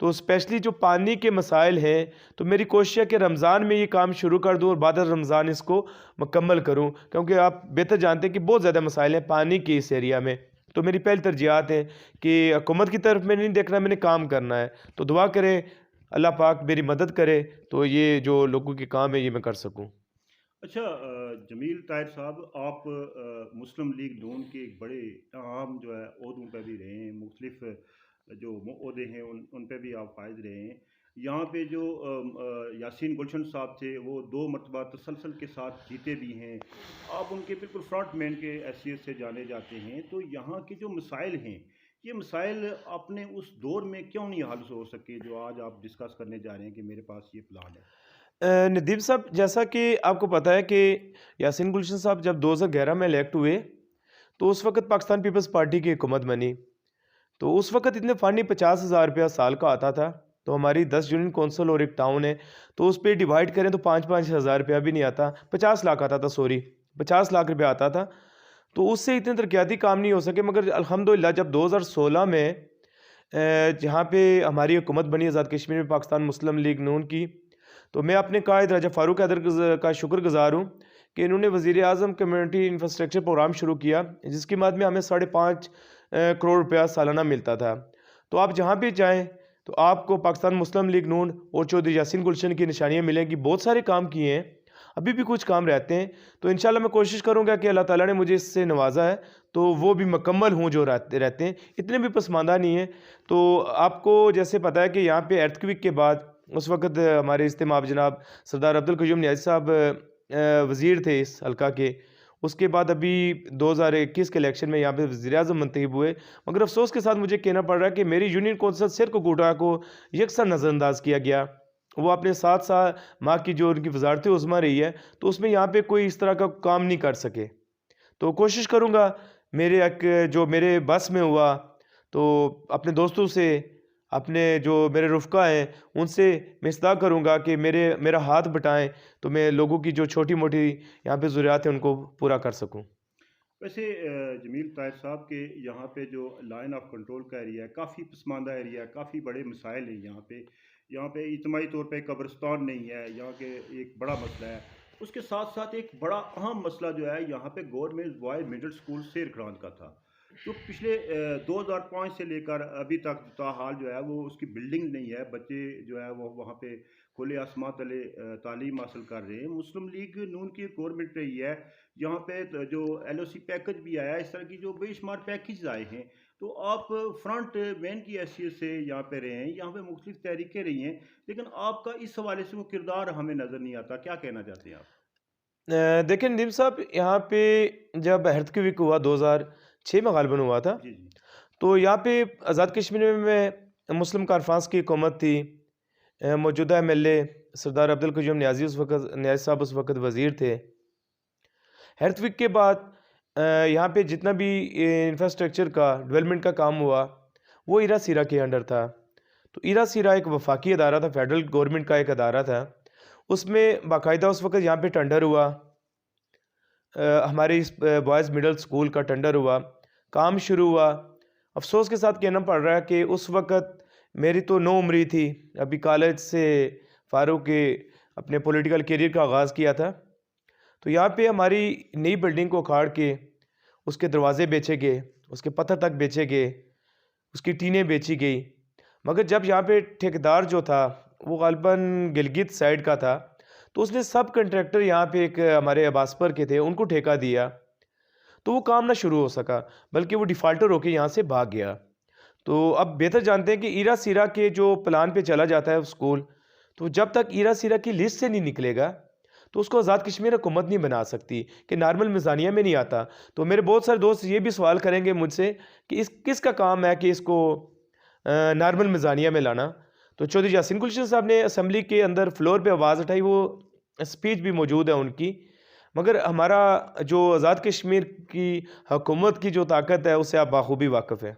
تو اسپیشلی جو پانی کے مسائل ہیں تو میری کوشش ہے کہ رمضان میں یہ کام شروع کر دوں اور بعد از رمضان اس کو مکمل کروں، کیونکہ آپ بہتر جانتے ہیں کہ بہت زیادہ مسائل ہیں پانی کے اس ایریا میں۔ تو میری پہلی ترجیحات ہیں کہ حکومت کی طرف میں نہیں دیکھنا، میں نے کام کرنا ہے، تو دعا کریں اللہ پاک میری مدد کرے تو یہ جو لوگوں کے کام ہے یہ میں کر سکوں۔ اچھا جمیل طاہر صاحب، آپ مسلم لیگ نون کے ایک بڑے اہم جو ہے عہدوں پہ بھی رہے ہیں، مختلف جو عہدے ہیں ان پہ بھی آپ فائز رہے ہیں۔ یہاں پہ جو یاسین گلشن صاحب تھے وہ 2 مرتبہ تسلسل کے ساتھ جیتے بھی ہیں، آپ ان کے بالکل فرنٹ مین کے حیثیت سے جانے جاتے ہیں، تو یہاں کے جو مسائل ہیں یہ مسائل اپنے اس دور میں کیوں نہیں حل ہو سکے جو آج آپ ڈسکس کرنے جا رہے ہیں کہ میرے پاس یہ پلان ہے؟ ندیم صاحب، جیسا کہ آپ کو پتہ ہے کہ یاسین گلشن صاحب جب 2011 میں الیکٹ ہوئے تو اس وقت پاکستان پیپلز پارٹی کی حکومت بنی، تو اس وقت اتنے فنڈ 50,000 روپیہ سال کا آتا تھا، تو ہماری 10 یونین کونسل اور ایک ٹاؤن ہے تو اس پہ ڈیوائڈ کریں تو 5,000 روپیہ بھی نہیں آتا، 50 لاکھ آتا تھا، سوری 50 لاکھ روپیہ آتا تھا، تو اس سے اتنے ترقیاتی کام نہیں ہو سکے۔ مگر الحمدللہ جب 2016 میں جہاں پہ ہماری حکومت بنی آزاد کشمیر میں پاکستان مسلم لیگ نون کی، تو میں اپنے قائد راجہ فاروق حیدر کا شکر گزار ہوں کہ انہوں نے وزیر اعظم کمیونٹی انفراسٹرکچر پروگرام شروع کیا، جس کی مد میں ہمیں 5.5 کروڑ روپیہ سالانہ ملتا تھا۔ تو آپ جہاں بھی جائیں تو آپ کو پاکستان مسلم لیگ نون اور چودھری یاسین گلشن کی نشانیاں ملیں گی، بہت سارے کام کیے ہیں، ابھی بھی کچھ کام رہتے ہیں، تو انشاءاللہ میں کوشش کروں گا کہ اللہ تعالیٰ نے مجھے اس سے نوازا ہے تو وہ بھی مکمل ہوں جو رہتے ہیں، اتنے بھی پسماندہ نہیں ہیں۔ تو آپ کو جیسے پتہ ہے کہ یہاں پہ ایرتھ کویک کے بعد اس وقت ہمارے اجتماع جناب سردار عبدالقیوم نیازی صاحب وزیر تھے اس حلقہ کے، اس کے بعد ابھی 2021 کے الیکشن میں یہاں پہ وزیر اعظم منتخب ہوئے، مگر افسوس کے ساتھ مجھے کہنا پڑ رہا ہے کہ میری یونین کونسل سر کو کوٹا کو یکساں نظر انداز کیا گیا، وہ اپنے 7 ماہ کی جو ان کی وزارت عظمیٰ رہی ہے تو اس میں یہاں پہ کوئی اس طرح کا کام نہیں کر سکے۔ تو کوشش کروں گا جو میرے بس میں ہوا تو اپنے دوستوں سے، اپنے جو میرے رفقا ہیں ان سے میں اصلاح کروں گا کہ میرا ہاتھ بٹائیں تو میں لوگوں کی جو چھوٹی موٹی یہاں پہ ضروریات ہیں ان کو پورا کر سکوں۔ ویسے جمیل طاہر صاحب کے یہاں پہ جو لائن آف کنٹرول کا ایریا ہے کافی پسماندہ ایریا ہے، کافی بڑے مسائل ہیں یہاں پہ اجتماعی طور پہ قبرستان نہیں ہے، یہاں کے ایک بڑا مسئلہ ہے۔ اس کے ساتھ ساتھ ایک بڑا اہم مسئلہ جو ہے یہاں پہ گورنمنٹ بوائز مڈل اسکول سیر کران کا تھا، جو پچھلے 2005 سے لے کر ابھی تک تاحال جو ہے وہ اس کی بلڈنگ نہیں ہے، بچے جو ہے وہ وہاں پہ کھلے آسمان تلے تعلیم حاصل کر رہے ہیں۔ مسلم لیگ نون کی گورنمنٹ رہی ہے، یہاں پہ جو ایل او سی پیکج بھی آیا، اس طرح کی جو بے شمار پیکج آئے ہیں، تو آپ فرنٹ مین کی حیثیت سے یہاں پہ رہے ہیں، یہاں پہ مختلف تحریکیں رہی ہیں، لیکن آپ کا اس حوالے سے وہ کردار ہمیں نظر نہیں آتا، کیا کہنا چاہتے ہیں آپ؟ دیکھیں ندیم صاحب، یہاں پہ جب ایرتھ کویک ہوا 2006 میں غالباً ہوا تھا، جی جی تو یہاں پہ آزاد کشمیر میں مسلم کانفرنس کی حکومت تھی، موجودہ ایم ایل اے سردار عبدالقیوم نیازی صاحب اس وقت وزیر تھے۔ ہیلتھ ویک کے بعد یہاں پہ جتنا بھی انفراسٹرکچر کا ڈیولپمنٹ کا کام ہوا وہ ایرا سیرا کے انڈر تھا، تو ایرا سیرا ایک وفاقی ادارہ تھا، فیڈرل گورنمنٹ کا ایک ادارہ تھا، اس میں باقاعدہ اس وقت یہاں پہ ٹینڈر ہوا، ہماری اس بوائز مڈل اسکول کا ٹینڈر ہوا، کام شروع ہوا۔ افسوس کے ساتھ کہنا پڑ رہا ہے کہ اس وقت میری تو نو عمری تھی، ابھی کالج سے فارغ کے اپنے پولیٹیکل کیریئر کا آغاز کیا تھا، تو یہاں پہ ہماری نئی بلڈنگ کو اکھاڑ کے اس کے دروازے بیچے گئے، اس کے پتھر تک بیچے گئے، اس کی ٹینیں بیچی گئی، مگر جب یہاں پہ ٹھیکیدار جو تھا وہ غالباً گلگت سائیڈ کا تھا، تو اس نے سب کنٹریکٹر یہاں پہ ایک ہمارے عباسپر کے تھے ان کو ٹھیکہ دیا، تو وہ کام نہ شروع ہو سکا، بلکہ وہ ڈیفالٹر ہو کے یہاں سے بھاگ گیا۔ تو اب بہتر جانتے ہیں کہ ایرا سیرا کے جو پلان پہ چلا جاتا ہے اسکول، تو جب تک ایرا سیرا کی لسٹ سے نہیں نکلے گا تو اس کو آزاد کشمیر حکومت نہیں بنا سکتی کہ نارمل میزانیہ میں نہیں آتا۔ تو میرے بہت سارے دوست یہ بھی سوال کریں گے مجھ سے کہ کس کا کام ہے کہ اس کو نارمل میزانیہ میں لانا، تو چودھری یاسین گلشن صاحب نے اسمبلی کے اندر فلور پہ آواز اٹھائی، وہ اسپیچ بھی موجود ہے ان کی، مگر ہمارا جو آزاد کشمیر کی حکومت کی جو طاقت ہے اس سے آپ بخوبی واقف ہیں۔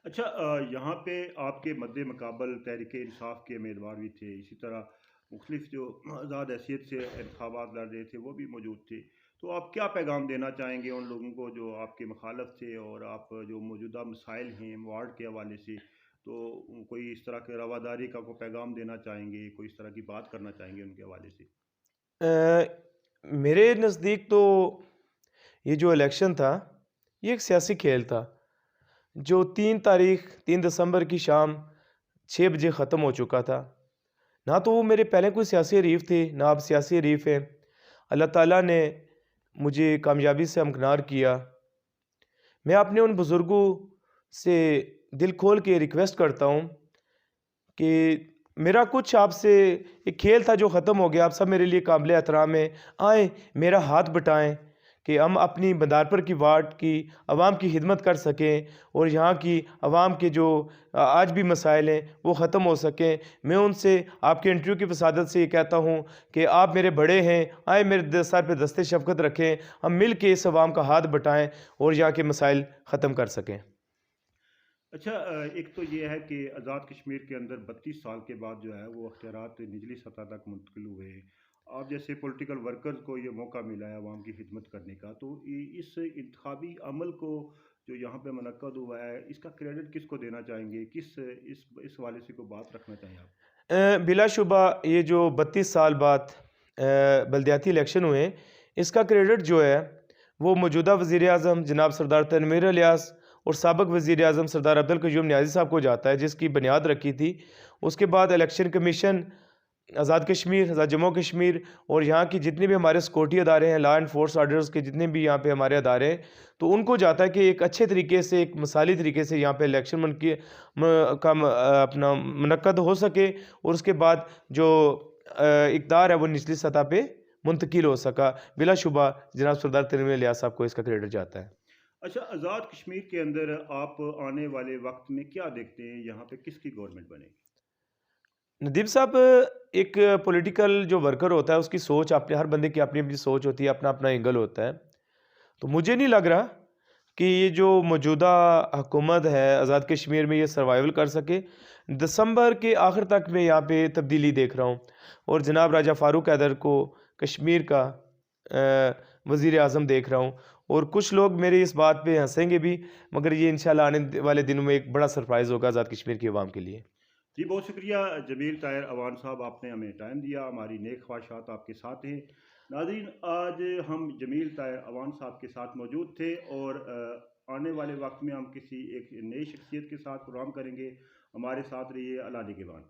اچھا یہاں پہ آپ کے مد مقابل تحریک انصاف کے امیدوار بھی تھے، اسی طرح مختلف جو آزاد حیثیت سے انتخابات لڑ رہے تھے وہ بھی موجود تھے، تو آپ کیا پیغام دینا چاہیں گے ان لوگوں کو جو آپ کے مخالف تھے، اور آپ جو موجودہ مسائل ہیں وارڈ کے حوالے سے تو کوئی اس طرح کے رواداری کا کوئی پیغام دینا چاہیں گے، کوئی اس طرح کی بات کرنا چاہیں گے ان کے حوالے سے؟ میرے نزدیک تو یہ جو الیکشن تھا یہ ایک سیاسی کھیل تھا جو 3 دسمبر کی شام 6 بجے ختم ہو چکا تھا۔ نہ تو وہ میرے پہلے کوئی سیاسی حریف تھے نہ اب سیاسی حریف ہیں۔ اللہ تعالیٰ نے مجھے کامیابی سے ہمکنار کیا۔ میں اپنے ان بزرگوں سے دل کھول کے ریکویسٹ کرتا ہوں کہ میرا کچھ آپ سے ایک کھیل تھا جو ختم ہو گیا، آپ سب میرے لیے قابل احترام ہیں، آئیں میرا ہاتھ بٹائیں کہ ہم اپنی مدارپر کی وارڈ کی عوام کی خدمت کر سکیں اور یہاں کی عوام کے جو آج بھی مسائل ہیں وہ ختم ہو سکیں۔ میں ان سے آپ کے انٹرویو کی وسادت سے یہ کہتا ہوں کہ آپ میرے بڑے ہیں، آئیں میرے سر پہ دست شفقت رکھیں، ہم مل کے اس عوام کا ہاتھ بٹائیں اور یہاں کے مسائل ختم کر سکیں۔ اچھا، ایک تو یہ ہے کہ آزاد کشمیر کے اندر 32 سال کے بعد جو ہے وہ اختیارات نچلی سطح تک منتقل ہوئے ہیں۔ آپ جیسے پولیٹیکل ورکرز کو یہ موقع ملا ہے عوام کی خدمت کرنے کا، تو اس انتخابی عمل کو جو یہاں پہ منعقد ہوا ہے اس کا کریڈٹ کس کو دینا چاہیں گے؟ اس حوالے سے کوئی بات رکھنا چاہیں آپ؟ بلا شبہ یہ جو 32 سال بعد بلدیاتی الیکشن ہوئے ہیں، اس کا کریڈٹ جو ہے وہ موجودہ وزیر اعظم جناب سردار تنویر الیاس اور سابق وزیر اعظم سردار عبدالقیوم نیازی صاحب کو جاتا ہے، جس کی بنیاد رکھی تھی۔ اس کے بعد الیکشن کمیشن، آزاد کشمیر، آزاد جموں کشمیر اور یہاں کی جتنے بھی ہمارے سیکورٹی ادارے ہیں، لا اینڈ فورس آرڈرز کے جتنے بھی یہاں پہ ہمارے ادارے ہیں، تو ان کو جاتا ہے کہ ایک اچھے طریقے سے، ایک مثالی طریقے سے یہاں پہ الیکشن اپنا منعقد ہو سکے اور اس کے بعد جو اقدار ہے وہ نچلی سطح پہ منتقل ہو سکا۔ بلا شبہ جناب سردار تنویر الیاس صاحب کو اس کا کریڈٹ جاتا ہے۔ اچھا، آزاد کشمیر کے اندر آپ آنے والے وقت میں کیا دیکھتے ہیں؟ یہاں پہ کس کی گورنمنٹ بنے گی؟ ندیم صاحب، ایک پولیٹیکل جو ورکر ہوتا ہے اس کی سوچ، اپنے ہر بندے کی اپنی اپنی سوچ ہوتی ہے، اپنا اپنا اینگل ہوتا ہے۔ تو مجھے نہیں لگ رہا کہ یہ جو موجودہ حکومت ہے آزاد کشمیر میں یہ سروائیول کر سکے۔ دسمبر کے آخر تک میں یہاں پہ تبدیلی دیکھ رہا ہوں اور جناب راجہ فاروق حیدر کو کشمیر کا وزیر اعظم دیکھ رہا ہوں، اور کچھ لوگ میری اس بات پہ ہنسیں گے بھی، مگر یہ انشاءاللہ آنے والے دنوں میں ایک بڑا سرپرائز ہوگا آزاد کشمیر کی عوام کے لیے۔ جی، بہت شکریہ جمیل طاہر اوان صاحب، آپ نے ہمیں ٹائم دیا، ہماری نیک خواہشات آپ کے ساتھ ہیں۔ ناظرین، آج ہم جمیل طاہر اوان صاحب کے ساتھ موجود تھے، اور آنے والے وقت میں ہم کسی ایک نئی شخصیت کے ساتھ پروگرام کریں گے۔ ہمارے ساتھ رہیے۔ اللہ نگہبان۔